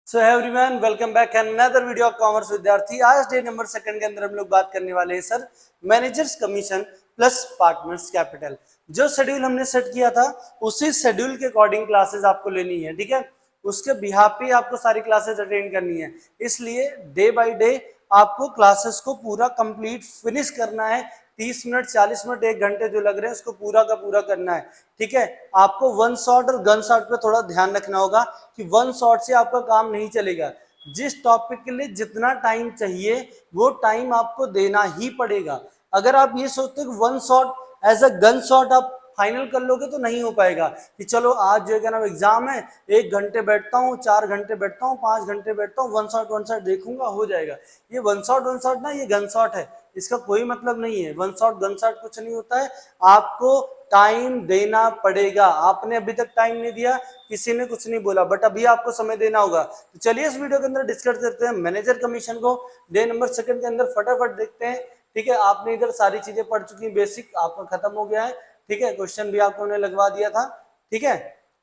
So everyone welcome back another video of commerce विद्यार्थी। आज day number 2 के अंदर हम लोग बात करने वाले हैं sir managers commission plus partners capital. जो शेड्यूल हमने सेट किया था उसी शेड्यूल के अकॉर्डिंग क्लासेस आपको लेनी है, ठीक है। उसके बिहाफ पे आपको सारी क्लासेस अटेंड करनी है, इसलिए डे बाय डे आपको क्लासेस को पूरा कंप्लीट फिनिश करना है। 30 मिनट 40 मिनट 1 घंटे जो लग रहे हैं उसको पूरा का पूरा करना है, ठीक है। आपको वन शॉट और गन शॉट पे थोड़ा ध्यान रखना होगा कि वन शॉट से आपका काम नहीं चलेगा। जिस टॉपिक के लिए जितना टाइम चाहिए वो टाइम आपको देना ही पड़ेगा। अगर आप ये सोचते हो कि one shot as a gun shot आप फाइनल कर लोगे तो नहीं हो पाएगा कि चलो आज जो है ना एग्जाम है 1 घंटे बैठता हूँ, 4 घंटे बैठता हूँ, 5 घंटे बैठता हूँ, वन शॉट देखूंगा हो जाएगा। ये वन शॉट ना, ये गन शॉट है, इसका कोई मतलब नहीं है। वन शॉट गन शॉट कुछ नहीं होता है, आपको टाइम देना पड़ेगा। आपने अभी तक टाइम नहीं दिया, किसी ने कुछ नहीं बोला, बट अभी आपको समय देना होगा। तो चलिए इस वीडियो के अंदर डिस्कस करते हैं मैनेजर कमीशन को डे नंबर 2 के अंदर फटाफट देखते हैं, ठीक है। आपने इधर सारी चीजें पढ़ चुकी, बेसिक आपका खत्म हो गया है, ठीक है। क्वेश्चन भी आपको ने लगवा दिया था, ठीक है।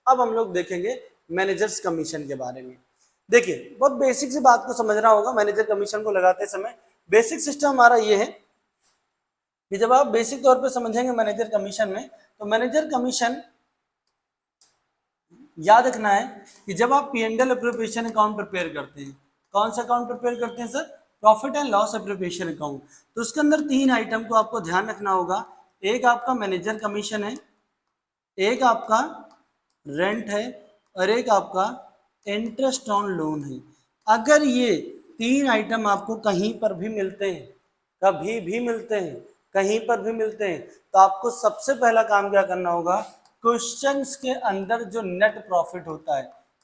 अब हम लोग देखेंगे मैनेजर्स कमीशन के बारे में। देखिए बहुत बेसिक सी बात को समझना होगा मैनेजर कमीशन को लगाते समय। बेसिक सिस्टम हमारा ये है कि जब आप बेसिक तौर पे समझेंगे मैनेजर कमीशन में, तो मैनेजर कमीशन याद रखना है कि जब आप P&L एप्रोप्रिएशन अकाउंट प्रिपेयर करते हैं, कौन सा अकाउंट प्रिपेयर करते हैं sir? Profit and loss appropriation account. तो उसके अंदर 3 आइटम को आपको ध्यान रखना होगा। एक आपका मैनेजर कमीशन है, एक आपका रेंट है और एक आपका इंटरेस्ट ऑन लोन है। अगर ये 3 आइटम आपको कहीं पर भी मिलते हैं, कभी भी मिलते हैं, कहीं पर भी मिलते हैं, तो आपको सबसे पहला काम क्या करना होगा? क्वेश्चंस के अंदर जो नेट प्रॉफिट होता है,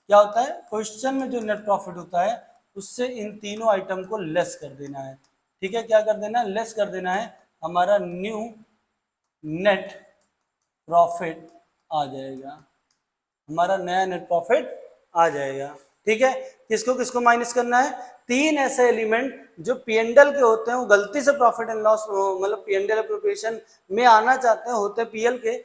क्या होता है क्वेश्चन में जो नेट प्रॉफिट होता है उससे इन तीनों आइटम को लेस कर देना है, ठीक है। क्या कर देना है? लेस कर देना है। हमारा न्यू नेट प्रॉफिट आ जाएगा, हमारा नया नेट प्रॉफिट आ जाएगा, ठीक है। किसको किसको माइनस करना है? 3 ऐसे एलिमेंट जो P&L के होते हैं, वो गलती से प्रॉफिट एंड लॉस मतलब P&L एप्रोप्रिएशन में आना चाहते हैं, होते PL के,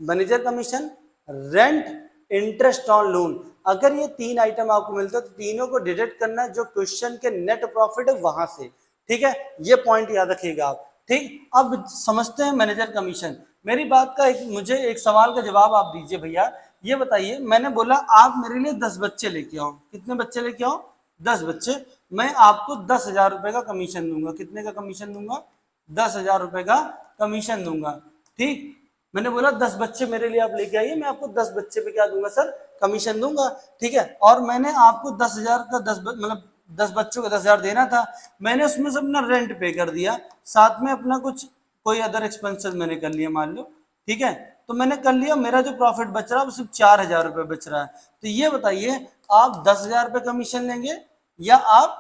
manager commission, rent, interest on loan. अगर ये 3 आइटम आपको मिलते हैं तो तीनों को डिडक्ट करना है जो क्वेश्चन के नेट प्रॉफिट है वहां से, ठीक है। ये पॉइंट याद रखिएगा आप, ठीक। अब समझते हैं मैनेजर कमीशन। मेरी बात का मुझे एक सवाल का जवाब आप दीजिए भैया। ये बताइए, मैंने बोला आप मेरे लिए 10 बच्चे लेके आओ। कितने बच्चे लेके आओ? 10 बच्चे। मैं आपको 10,000 रुपए का कमीशन दूंगा। कितने का कमीशन दूंगा? 10,000 रुपए का कमीशन दूंगा, ठीक। मैंने बोला 10 बच्चे मेरे लिए आप लेके आइए, मैं आपको 10 बच्चे पे क्या दूंगा सर? कमीशन दूंगा, ठीक है। और मैंने आपको 10,000 का 10 मतलब 10 बच्चों का 10,000 देना था, मैंने उसमें से अपना रेंट पे कर दिया, साथ में अपना कुछ कोई अदर एक्सपेंसेस मैंने कर लिया मान लो, ठीक है। तो मैंने कर लिया, मेरा जो प्रॉफिट बच रहा है वो सिर्फ 4,000 रुपये बच रहा है। तो ये बताइए आप 10,000 रुपये कमीशन लेंगे या आप,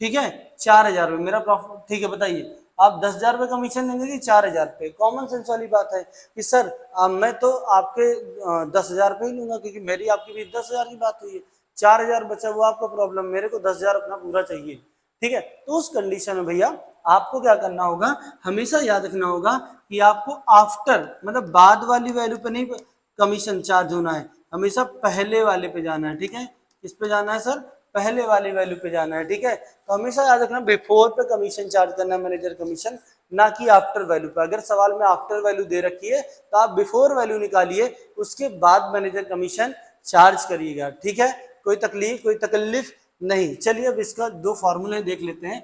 ठीक है, 4,000 रुपये मेरा प्रॉफिट, ठीक है। बताइए आप 10,000 रुपये कमीशन लेंगे कि 4,000 रुपये? कॉमन सेंस वाली बात है कि सर मैं तो आपके 10,000 रुपये ही लूंगा, क्योंकि मेरी आपकी भी 10,000 की बात हुई है। 4,000 बचा वो आपका प्रॉब्लम, मेरे को 10,000 अपना पूरा चाहिए, ठीक है। तो उस कंडीशन में भैया आपको क्या करना होगा? हमेशा याद रखना होगा कि आपको आफ्टर मतलब बाद वाली वैल्यू पे नहीं कमीशन चार्ज होना है, हमेशा पहले वाले पे जाना है, ठीक है। किस पे जाना है सर? पहले वाली वैल्यू पे जाना है, ठीक है। तो हमेशा याद रखना बिफोर पे कमीशन चार्ज करना है मैनेजर कमीशन, ना कि आफ्टर वैल्यू पे। अगर सवाल में आफ्टर वैल्यू दे रखी है तो आप बिफोर वैल्यू निकालिए, उसके बाद मैनेजर कमीशन चार्ज करिएगा, ठीक है। कोई तकलीफ कोई तकलीफ नहीं। चलिए अब इसका 2 फॉर्मूले देख लेते हैं।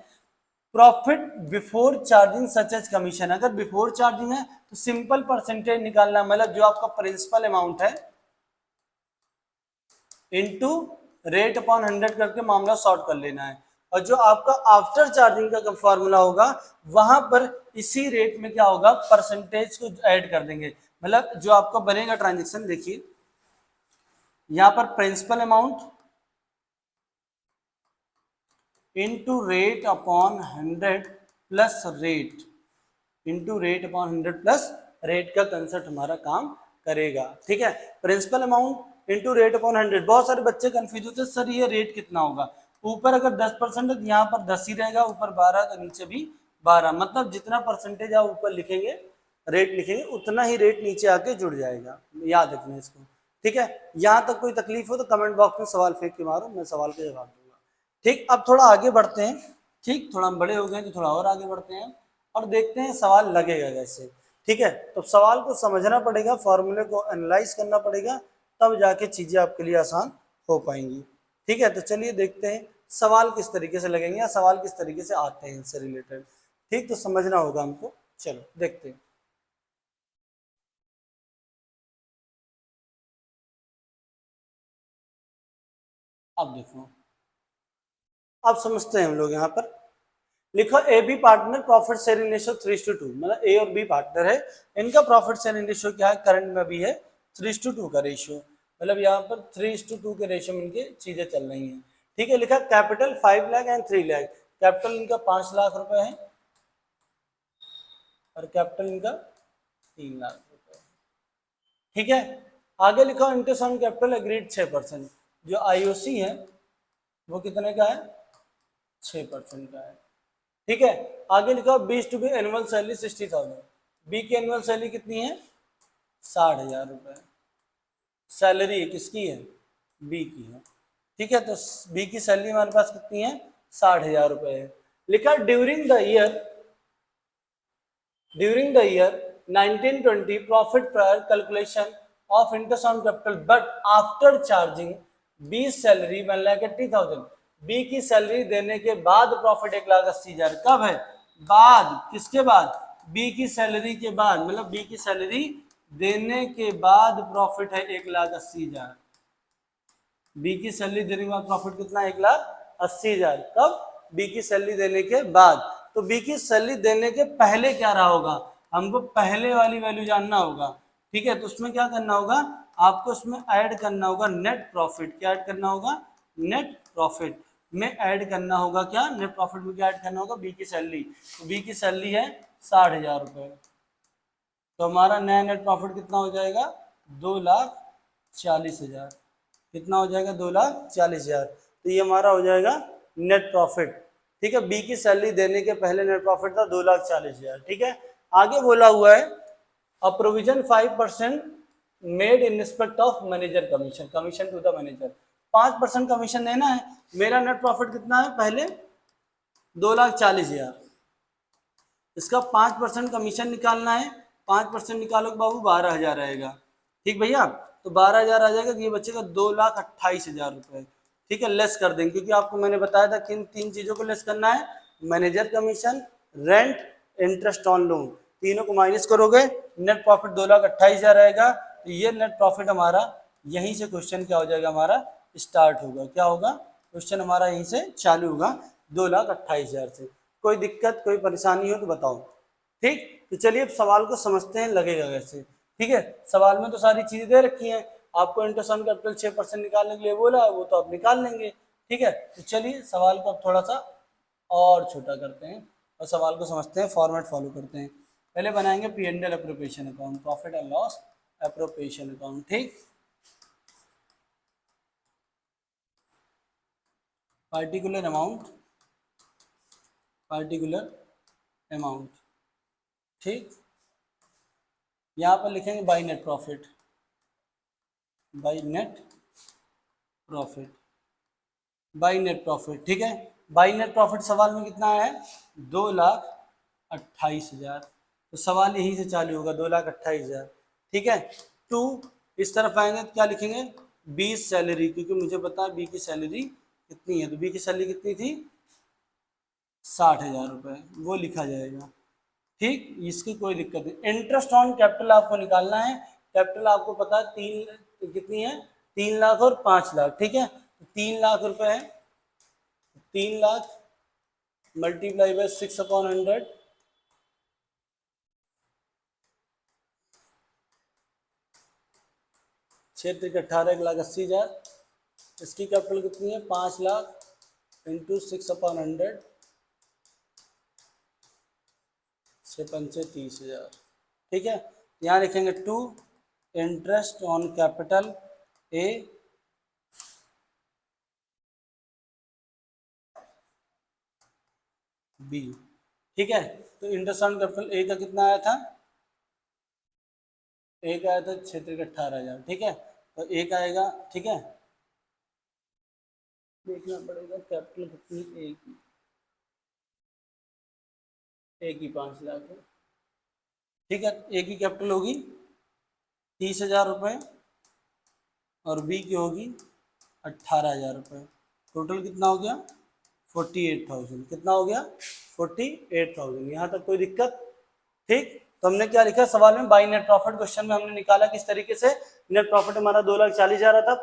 Profit before charging such as commission, अगर बिफोर चार्जिंग है तो सिंपल परसेंटेज निकालना, मतलब जो आपका प्रिंसिपल अमाउंट है इनटू रेट अपॉन 100 करके मामला सॉर्ट कर लेना है। और जो आपका आफ्टर चार्जिंग का फॉर्मूला होगा वहां पर इसी रेट में क्या होगा? परसेंटेज को ऐड कर देंगे। मतलब जो आपका बनेगा ट्रांजेक्शन, देखिए यहां पर principal amount into rate upon 100 plus rate, into rate upon 100 plus rate का कंसेप्ट हमारा काम करेगा, ठीक है। Principal amount into rate upon 100। बहुत सारे बच्चे कंफ्यूज होते हैं सर ये रेट कितना होगा? ऊपर अगर 10% है तो यहाँ पर 10 ही रहेगा, ऊपर 12 तो नीचे भी 12, मतलब जितना परसेंटेज आप ऊपर लिखेंगे रेट लिखेंगे उतना ही रेट नीचे आके जुड़ जाएगा, याद रखना इसको, ठीक है, यहाँ तक कोई तकलीफ हो तो कमेंट बॉक्स में सवाल फेंक के मारो, मैं सवाल का जवाब दूंगा। ठीक, अब थोड़ा आगे बढ़ते हैं। ठीक, थोड़ा हम बड़े हो गए तो थोड़ा और आगे बढ़ते हैं और देखते हैं सवाल लगेगा कैसे। ठीक है, तो सवाल को समझना पड़ेगा, फॉर्मूले को एनालाइज करना पड़ेगा, तब जाके चीजें आपके लिए आसान हो पाएंगी। ठीक है, तो चलिए देखते हैं सवाल किस तरीके से लगेंगे या सवाल किस तरीके से आते हैं इनसे रिलेटेड। ठीक, तो समझना होगा हमको, चलो देखते हैं। अब देखो, अब समझते हैं हम लोग। यहाँ पर लिखो A B partner, profit sharing ratio 3:2, मतलब ए और बी पार्टनर है, इनका प्रॉफिट शेयरिंग रेशियो क्या है, करंट में भी है 3:2 का रेशियो, मतलब यहाँ पर 3:2 के रेशियो में इनकी चीजें चल रही हैं। ठीक है, लिखा capital 5 lakh and 3 lakh, capital इनका 5 लाख रुपए है और कैपिटल इनका 3 लाख रुपए। ठीक है, आगे लिखा इंटरेस्ट ऑन कैपिटल एग्रीड 6%, जो आईओसी है वो कितने का है, 6% का है। ठीक है, आगे लिखा बीस to B annual salary 60,000, B की एनुअल सैलरी कितनी है, 60,000 रुपए। सैलरी किसकी है, बी की है। ठीक है, तो बी की सैलरी हमारे पास कितनी है, 60,000 रुपए है। लिखा during the year 1920 profit prior calculation of interest on capital but after charging B salary 1,80,000, B की सैलरी देने के बाद प्रॉफिट 1,80,000, कब है, बाद, किसके बाद, बी की सैलरी के बाद, मतलब बी की सैलरी देने के बाद प्रॉफिट है 1,80,000। बी की सैलरी देने के बाद प्रॉफिट कितना, 1,80,000, कब, बी की सैलरी देने के बाद। तो बी की सैलरी देने के पहले क्या रहा होगा, हमको पहले वाली वैल्यू जानना होगा। ठीक है, तो उसमें क्या करना होगा, आपको उसमें ऐड करना होगा नेट प्रॉफिट, क्या ऐड करना होगा, नेट प्रॉफिट में ऐड करना होगा, क्या, नेट प्रॉफिट में क्या ऐड करना होगा, बी की सैलरी। तो बी की सैलरी है 60,000 रुपए, तो हमारा नया नेट प्रॉफिट कितना हो जाएगा, 2,40,000, कितना हो जाएगा, 2,40,000। तो ये हमारा हो जाएगा नेट प्रॉफिट। ठीक है, बी की सैलरी देने के पहले नेट प्रॉफिट था 2,40,000। ठीक है, आगे बोला हुआ है a provision 5% made in respect of manager commission, commission to the manager, 5% commission देना है। मेरा नेट प्रॉफिट कितना है, पहले 2,40,000, इसका 5% कमीशन निकालना है, 5% निकालोगे बाबू 12,000 आएगा। ठीक भैया, तो 12,000 आ जाएगा, ये बचेगा 2,28,000 रुपए। ठीक है, लेस कर देंगे, क्योंकि आपको मैंने बताया था किन तीन चीजों को लेस करना है, manager commission, rent, interest on loan, तीनों को माइनस करोगे, नेट प्रॉफिट 2,28,000 आएगा। तो ये नेट प्रॉफिट हमारा, यहीं से क्वेश्चन क्या हो जाएगा हमारा, स्टार्ट होगा, क्या होगा, क्वेश्चन हमारा यहीं से चालू होगा 2,28,000 से। कोई दिक्कत, कोई परेशानी हो तो बताओ। ठीक, तो चलिए अब सवाल को समझते हैं, लगेगा वैसे। ठीक है, सवाल में तो सारी चीजें दे रखी हैं, आपको इंटरेस्ट ऑन कैपिटल 6% निकालने के लिए बोला है, वो तो आप निकाल लेंगे। ठीक है, तो चलिए सवाल को अब थोड़ा सा और छोटा करते हैं और सवाल को समझते हैं, फॉर्मेट फॉलो करते हैं। पहले बनाएंगे P and L appropriation account, profit and loss appropriation account. ठीक, पार्टिकुलर अमाउंट, पार्टिकुलर अमाउंट। ठीक, यहाँ पर लिखेंगे by net profit, by net profit, by net profit. ठीक है, बाई नेट प्रॉफिट सवाल में कितना है, 2,28,000, तो सवाल यहीं से चालू होगा 2,28,000। ठीक है, टू, इस तरफ आएंगे तो क्या लिखेंगे, बी सैलरी, क्योंकि मुझे पता है बी की सैलरी कितनी है, तो बी की सैलरी कितनी थी, 60,000 रुपये, वो लिखा जाएगा। ठीक, इसकी कोई दिक्कत नहीं। इंटरेस्ट ऑन कैपिटल आपको निकालना है, कैपिटल आपको पता है तीन, कितनी है, 3 लाख और 5 लाख। ठीक है, 3 लाख रुपए है, 3 लाख मल्टीप्लाई बाय 6/100, क्षेत्र के 18,80,000, इसकी कैपिटल कितनी है, 5 लाख इंटू 6/100, 6×5 = 30,000। ठीक है, यहाँ लिखेंगे to, interest on capital A, B. ठीक है, तो इंटरेस्ट ऑन कैपिटल ए का कितना आया था, एक आया था क्षेत्र के 18,000। ठीक है, तो एक आएगा, ठीक है, देखना पड़ेगा कैपिटल कितनी, एक ही 5 लाख है, ठीक है। एक ही कैपिटल होगी 30,000 रुपये और बी की होगी 18,000 रुपये। टोटल कितना हो गया 48,000। कितना हो गया 48,000। यहाँ तक कोई दिक्कत? ठीक। तो हमने क्या लिखा सवाल में, बाई नेट प्रॉफिट क्वेश्चन में हमने निकाला किस तरीके से। नेट प्रॉफिट हमारा 2,40,000 था,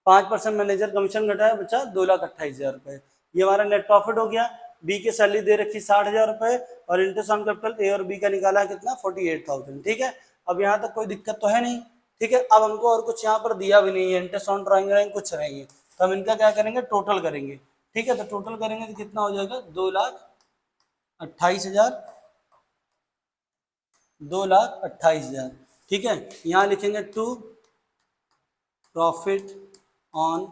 5% मैनेजर कमीशन घटाया, बचा 2,28,000 रुपये। ये हमारा नेट प्रॉफिट हो गया। बी की सैलरी दे रखी 60,000 रुपये और इंटरेस्ट ऑन कैपिटल ए और बी का निकाला कितना 48,000। ठीक है, अब यहाँ तक कोई दिक्कत तो है नहीं। ठीक है, अब हमको और कुछ यहाँ पर दिया भी नहीं है, इंटरेस्ट ऑन ड्राइंग रहेंगे कुछ रहेंगे, तो हम इनका क्या करेंगे टोटल करेंगे। ठीक है, तो टोटल करेंगे तो कितना हो जाएगा 2,28,000, 2,28,000। ठीक है, यहाँ लिखेंगे to profit on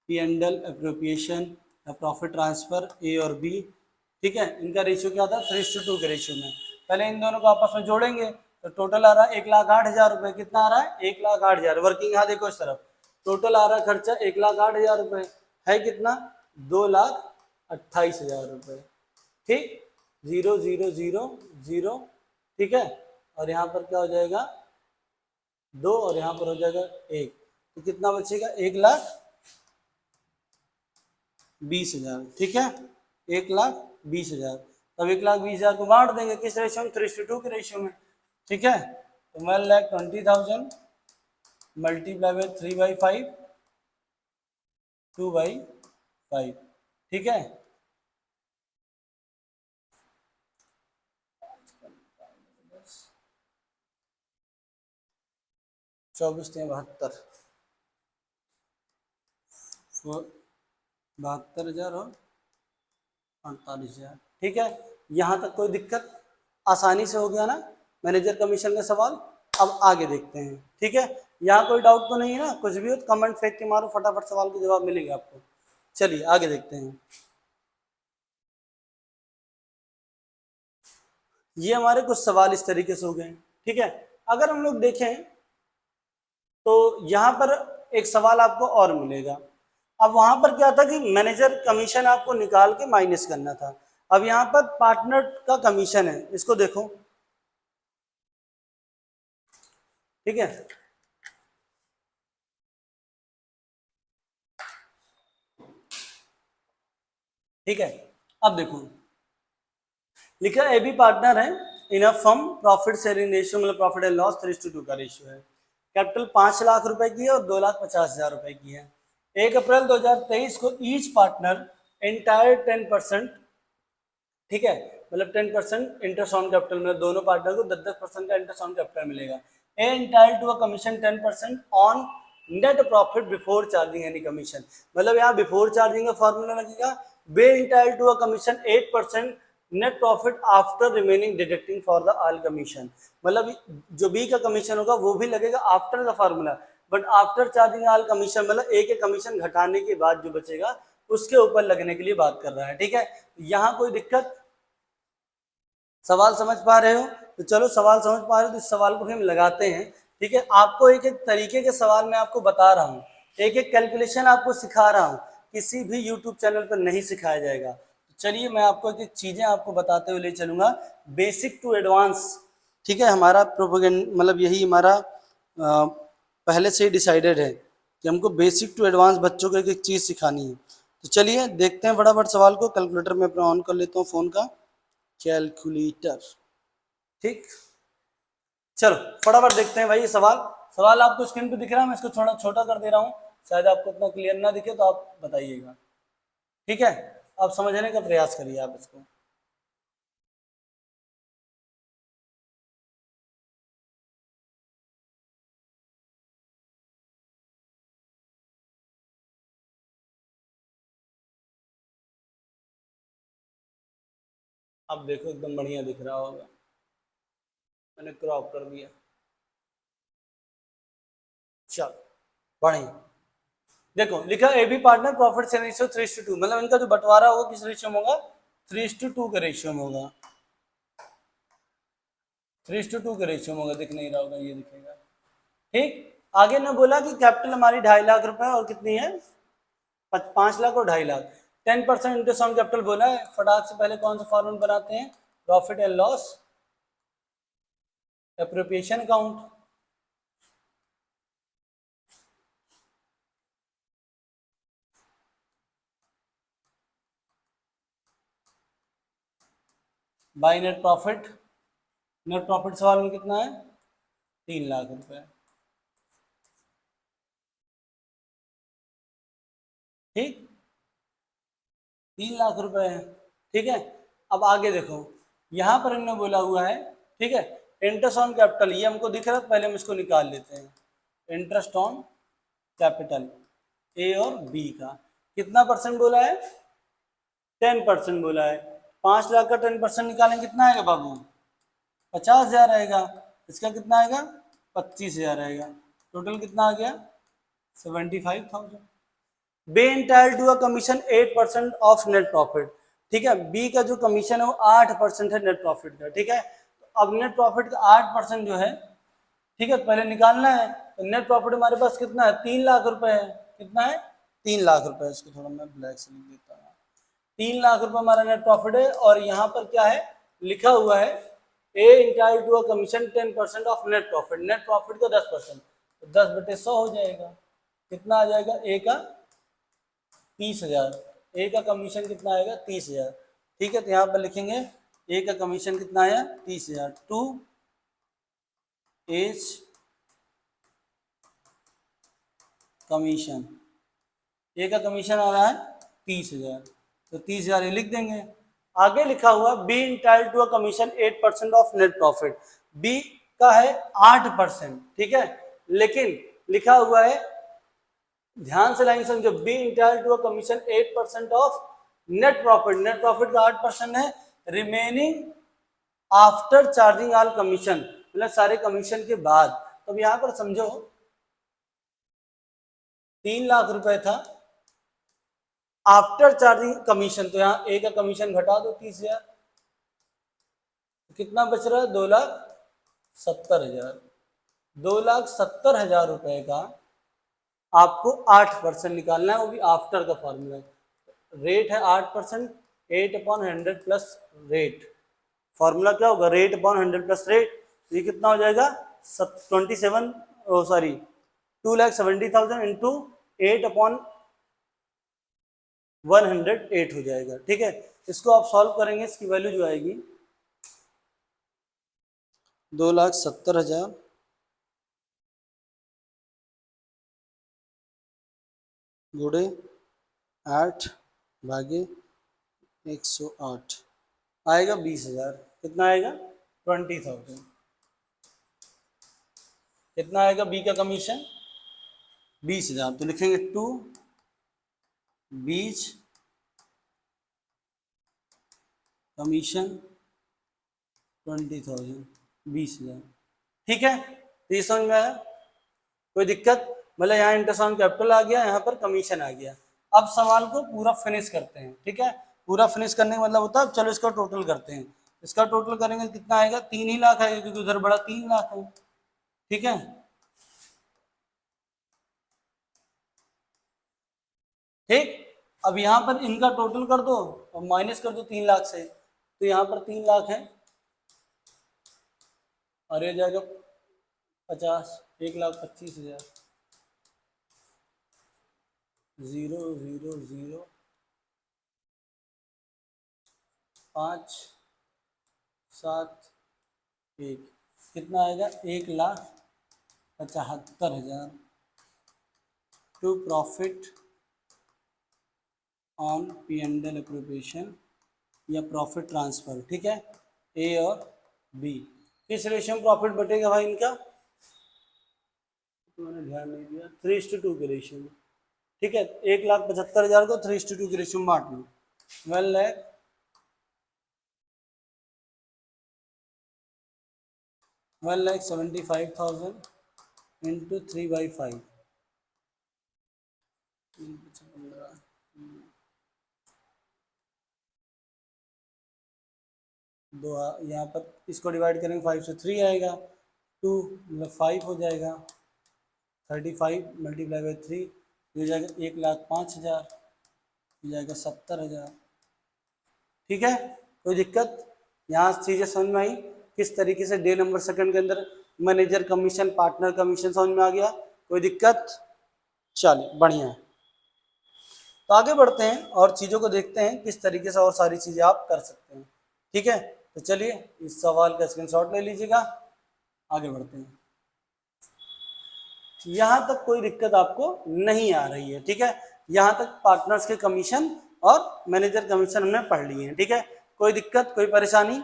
P and L appropriation या प्रॉफिट ट्रांसफर ए और बी। ठीक है, इनका रेशियो क्या था 3:2 के रेशियो में। पहले इन दोनों को आपस में जोड़ेंगे तो टोटल आ रहा है 1,08,000 रुपये। कितना आ रहा है 1,08,000। वर्किंग यहाँ देखो इस तरफ, टोटल आ रहा है खर्चा 1,08,000 रुपये, है कितना 2,28,000 रुपये। ठीक, 0 0 0 0। ठीक है, और यहाँ पर क्या हो जाएगा 2 और यहाँ पर हो जाएगा 1, तो कितना बचेगा 1,20,000। ठीक है, 1,20,000। तब 1,20,000 को बांट देंगे किस रेशियो में 3:2 के रेशियो में। ठीक है, तो 1,20,000 मल्टीप्लाई बाई 3/5 2/5। ठीक है, 24 3 72, 72,000 और 48,000। ठीक है, यहाँ तक कोई दिक्कत? आसानी से हो गया ना मैनेजर कमीशन का सवाल। अब आगे देखते हैं। ठीक है, यहाँ कोई डाउट तो नहीं है ना? कुछ भी हो तो कमेंट फेंक के मारो, फटाफट सवाल के जवाब मिलेंगे आपको। चलिए आगे देखते हैं। ये हमारे कुछ सवाल इस तरीके से हो गए। ठीक है, अगर हम लोग देखें तो यहाँ पर एक सवाल आपको और मिलेगा। अब वहां पर क्या था कि मैनेजर कमीशन आपको निकाल के माइनस करना था। अब यहाँ पर पार्टनर का कमीशन है, इसको देखो। ठीक है, ठीक है, अब देखो लिखा ए बी पार्टनर है in a firm, profit sharing ratio मतलब प्रॉफिट एंड लॉस 3:2 का रेशियो है। कैपिटल 5 लाख रुपए की है और 2,50,000 रुपए की है। 1 अप्रैल 2023 को ईच पार्टनर एंटायर 10%, ठीक है, मतलब 10% इंटरेस्ट ऑन कैपिटल में दोनों पार्टनर को 10% का इंटरेस्ट ऑन कैपिटल मिलेगा। A entitled to a commission 10% on net profit before charging any commission, मतलब यहाँ बिफोर चार्जिंग का फॉर्मूला लगेगा। B entitled to a commission 8% net profit after remaining deducting for the all commission, मतलब जो B का commission होगा वो भी लगेगा after the formula, but after charging all commission, मतलब ए के कमीशन घटाने के बाद जो बचेगा उसके ऊपर लगने के लिए बात कर रहा है। ठीक है, यहाँ कोई दिक्कत? सवाल समझ पा रहे हो? तो चलो सवाल समझ पा रहे हो तो इस सवाल को हम लगाते हैं। ठीक है, आपको एक एक तरीके के सवाल मैं आपको बता रहा हूँ, एक एक कैलकुलेशन आपको सिखा रहा हूँ, किसी भी यूट्यूब चैनल पर नहीं सिखाया जाएगा। तो चलिए मैं आपको एक एक चीजें आपको बताते हुए ले चलूंगा, बेसिक टू एडवांस। ठीक है, हमारा प्रोपेगेंड मतलब यही हमारा पहले से ही डिसाइडेड है कि हमको बेसिक टू एडवांस बच्चों को एक एक चीज सिखानी है। तो चलिए देखते हैं फटाफट सवाल को। कैलकुलेटर में अपना ऑन कर लेता हूँ फोन का, कैलकुलेटर। ठीक, चलो फटाफट देखते हैं भाई ये सवाल। सवाल आपको स्क्रीन पे दिख रहा है, मैं इसको थोड़ा छोटा कर दे रहा हूँ, शायद आपको इतना क्लियर ना दिखे तो आप बताइएगा। ठीक है, आप समझने का प्रयास करिए आप इसको। अब देखो एकदम बढ़िया दिख रहा होगा, मैंने क्रॉप कर दिया। चलो बढ़िया, देखो लिखा A B partner profit sharing ratio 3:2, मतलब इनका जो बंटवारा होगा किस रेशियो में होगा 3:2 के रेशियो में होगा। 3:2 के रेशियो में होगा, दिख नहीं रहा होगा, ये दिखेगा। ठीक, आगे ने बोला कि कैपिटल हमारी 2.5 लाख रुपए और कितनी है 5 लाख और 2.5 लाख। 10% इंटरेस्ट ऑन कैपिटल बोला है, फटाक से पहले कौन सा फॉर्मूला बनाते हैं, profit and loss appropriation account. By net profit, net profit सवाल में कितना है 3 लाख रुपए, ठीक 3 लाख रुपए है, ठीक है। अब आगे देखो, यहां पर हमने बोला हुआ है, ठीक है, इंटरेस्ट ऑन कैपिटल, ये हमको दिख रहा है, पहले हम इसको निकाल लेते हैं। इंटरेस्ट ऑन कैपिटल ए और बी का कितना परसेंट बोला है 10% बोला है। 5 लाख का 10% निकालें कितना आएगा बाबू 50,000 आएगा, इसका कितना आएगा 25,000 आएगा, टोटल कितना आ गया 75,000। B entitled to a commission 8% of net profit, ठीक है, बी का जो कमीशन है वो 8% है नेट प्रॉफिट का, ठीक है। अब नेट प्रॉफिट का 8% जो है, ठीक है, पहले निकालना है। तो नेट प्रॉफिट हमारे पास कितना है 3 लाख रुपए है, कितना है 3 लाख रुपए, इसको थोड़ा मैं ब्लैक से लिख देता हूँ। 3 लाख रुपए हमारा नेट प्रॉफिट है, और यहाँ पर क्या है लिखा हुआ है A entitled to a commission 10% of net profit, net profit का 10%, तो 10/100 हो जाएगा, कितना आ जाएगा ए का 30,000, ए का कमीशन कितना आएगा 30,000, ठीक है। तो यहाँ पर लिखेंगे ए का कमीशन कितना आया 30,000 टू एज कमीशन, ए का कमीशन आ रहा है 30,000, तो 30,000 ये लिख देंगे। आगे लिखा हुआ B entitled to a commission 8% of net profit, B का है 8%, ठीक है, लेकिन लिखा हुआ है, ध्यान से लाइन समझो, B entitled to a commission 8% of net profit, net profit का 8% है, remaining after charging all commission, मतलब सारे कमीशन के बाद। तो यहां पर समझो 3 लाख रुपए था आफ्टर चार्जिंग कमीशन, तो यहाँ ए का कमीशन घटा दो 30,000, कितना बच रहा है 2,70,000, 2,70,000 रुपए का आपको 8% निकालना है, वो भी आफ्टर का फॉर्मूला है, रेट है 8%, 8/100 प्लस रेट, फॉर्मूला क्या होगा रेट अपॉन 100 प्लस रेट, ये कितना हो जाएगा 2,70,000 इंटू 8/108 हो जाएगा, ठीक है। इसको आप सॉल्व करेंगे, इसकी वैल्यू जो आएगी 2,70,000 गुणे 8/108 आएगा 20,000, कितना आएगा 20,000, कितना आएगा बी का कमीशन 20,000, तो लिखेंगे टू बीच कमीशन 20,000, 20,000, ठीक है। तो ये समझ में आया, कोई दिक्कत, मतलब यहाँ इंटरेस्ट ऑन कैपिटल आ गया, यहाँ पर कमीशन आ गया। अब सवाल को पूरा फिनिश करते हैं, ठीक है, पूरा फिनिश करने का मतलब होता है, चलो इसका टोटल करते हैं, इसका टोटल करेंगे कितना आएगा 3 ही लाख आएगा, क्योंकि उधर बड़ा 3 लाख है, ठीक है, ठीक। अब यहाँ पर इनका टोटल कर दो और माइनस कर दो 3 लाख से, तो यहाँ पर 3 लाख है और ये जाएगा 50, 1,25,000, 0,005,7,1, कितना आएगा 1,75,000 to profit on P&L appropriation या प्रॉफिट ट्रांसफर, ठीक है, ए और बी। किस रेशियो में प्रॉफिट बटेगा भाई इनका, तो मैंने ध्यान नहीं दिया, 3:2 के रेशियो में, ठीक है। 1,75,000 को 3:2 के रेशियो में बांट लो, 1,75,000 इंटू 3/5, दो, यहाँ पर इसको डिवाइड करेंगे 5 से 3 आएगा, 2 मतलब 5 हो जाएगा, 35 मल्टीप्लाई बाई 3 हो जाएगा 1,05,000, हो जाएगा 70,000। ठीक है, कोई दिक्कत? यहाँ चीज़ें समझ में आई किस तरीके से डे नंबर सेकंड के अंदर मैनेजर कमीशन, पार्टनर कमीशन समझ में आ गया? कोई दिक्कत? चलिए बढ़िया है। तो आगे बढ़ते हैं और चीज़ों को देखते हैं किस तरीके से और सारी चीज़ें आप कर सकते हैं। ठीक है, तो चलिए इस सवाल का स्क्रीनशॉट ले लीजिएगा, आगे बढ़ते हैं। यहाँ तक कोई दिक्कत आपको नहीं आ रही है। ठीक है, यहाँ तक पार्टनर्स के कमीशन और मैनेजर कमीशन हमने पढ़ लिए हैं। ठीक है, कोई दिक्कत, कोई परेशानी?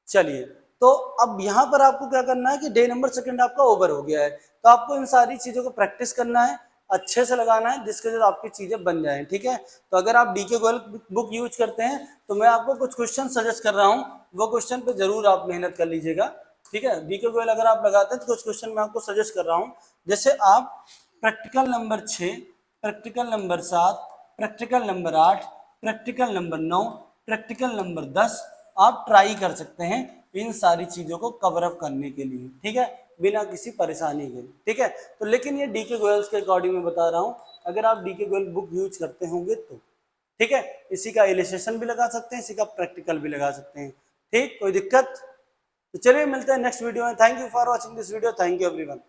चलिए, तो अब यहाँ पर आपको क्या करना है कि डे नंबर सेकंड आपका ओवर हो गया है, तो आपको इन सारी चीज़ों को प्रैक्टिस करना है, अच्छे से लगाना है, जिसके वजह से आपकी चीज़ें बन जाएं। ठीक है, तो अगर आप डीके गोयल बुक यूज करते हैं तो मैं आपको कुछ क्वेश्चन सजेस्ट कर रहा हूँ, वो क्वेश्चन पे जरूर आप मेहनत कर लीजिएगा। ठीक है, डीके गोयल अगर आप लगाते हैं तो कुछ क्वेश्चन मैं आपको सजेस्ट कर रहा हूँ, जैसे आप practical number 6, practical number 7, practical number 8, practical number 9, practical number 10 आप ट्राई कर सकते हैं इन सारी चीज़ों को कवर अप करने के लिए। ठीक है, बिना किसी परेशानी के। ठीक है, तो लेकिन ये डीके गोयल्स के अकॉर्डिंग मैं बता रहा हूँ, अगर आप डीके गोयल बुक यूज करते होंगे तो। ठीक है, इसी का इलस्ट्रेशन भी लगा सकते हैं, इसी का प्रैक्टिकल भी लगा सकते हैं। ठीक, कोई दिक्कत? तो चलिए मिलते हैं नेक्स्ट वीडियो में। Thank you for watching this video. Thank you everyone.